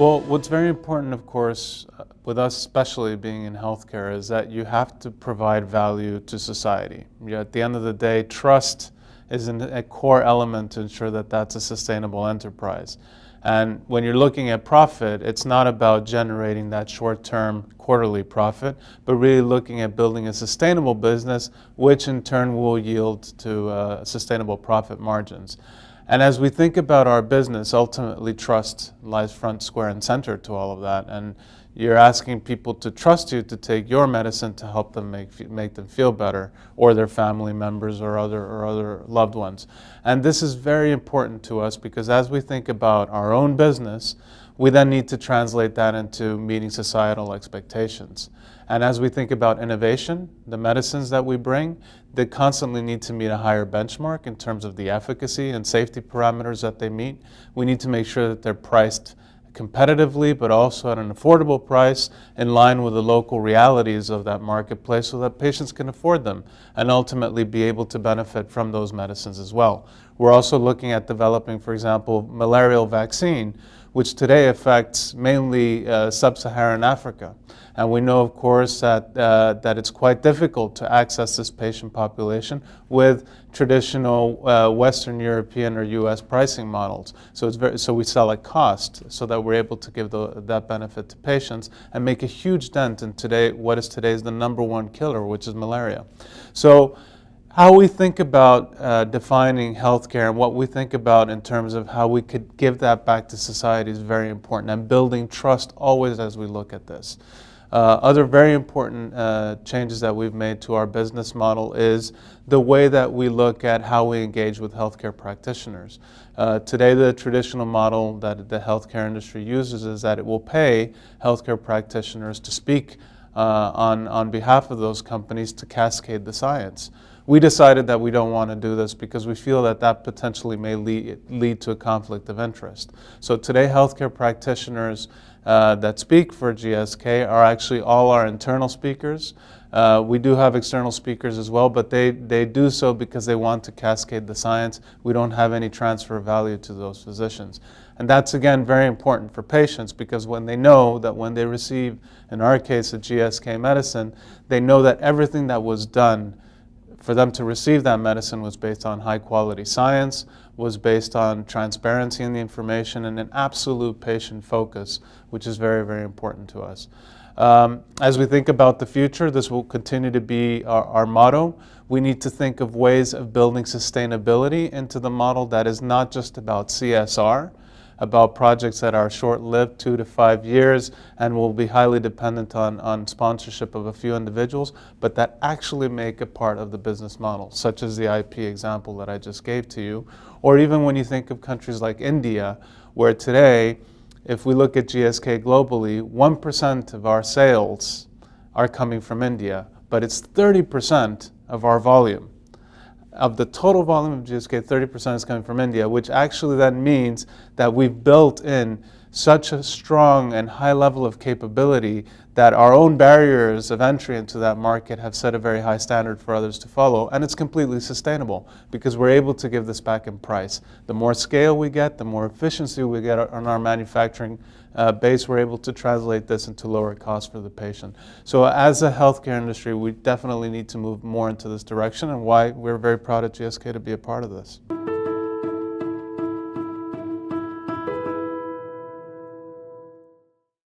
Well, what's very important, of course, with us especially being in healthcare, is that you have to provide value to society. At the end of the day, trust is a core element to ensure that that's a sustainable enterprise. And when you're looking at profit, it's not about generating that short-term quarterly profit, but really looking at building a sustainable business, which in turn will yield to sustainable profit margins. And as we think about our business, ultimately trust lies front, square, and center to all of that. And you're asking people to trust you to take your medicine to help them make them feel better, or their family members or other loved ones. And this is very important to us because as we think about our own business, we then need to translate that into meeting societal expectations. And as we think about innovation, the medicines that we bring, they constantly need to meet a higher benchmark in terms of the efficacy and safety parameters that they meet. We need to make sure that they're priced competitively, but also at an affordable price in line with the local realities of that marketplace so that patients can afford them and ultimately be able to benefit from those medicines as well. We're also looking at developing, for example, malarial vaccine, which today affects mainly sub-Saharan Africa. And we know, of course, that it's quite difficult to access this patient population with traditional Western European or US pricing models. So we sell at cost so that we're able to give that benefit to patients and make a huge dent in what is today's the #1 killer, which is malaria. So how we think about defining healthcare and what we think about in terms of how we could give that back to society is very important, and building trust always as we look at this. Other very important changes that we've made to our business model is the way that we look at how we engage with healthcare practitioners. Today, the traditional model that the healthcare industry uses is that it will pay healthcare practitioners to speak on behalf of those companies to cascade the science. We decided that we don't want to do this because we feel that that potentially may lead to a conflict of interest. So today, healthcare practitioners that speak for GSK are actually all our internal speakers. We do have external speakers as well, but they do so because they want to cascade the science. We don't have any transfer value to those physicians. And that's, again, very important for patients because when they know that when they receive, in our case, a GSK medicine, they know that everything that was done for them to receive that medicine was based on high-quality science, was based on transparency in the information, and an absolute patient focus, which is very, very important to us. As we think about the future, this will continue to be our motto. We need to think of ways of building sustainability into the model that is not just about CSR, about projects that are short-lived, 2 to 5 years, and will be highly dependent on sponsorship of a few individuals, but that actually make a part of the business model, such as the IP example that I just gave to you. Or even when you think of countries like India, where today, if we look at GSK globally, 1% of our sales are coming from India, but it's 30% of our volume. Of the total volume of GSK, 30% is coming from India, which actually then means that we've built in such a strong and high level of capability that our own barriers of entry into that market have set a very high standard for others to follow, and it's completely sustainable because we're able to give this back in price. The more scale we get, the more efficiency we get on our manufacturing base, we're able to translate this into lower costs for the patient. So as a healthcare industry, we definitely need to move more into this direction, and why we're very proud at GSK to be a part of this.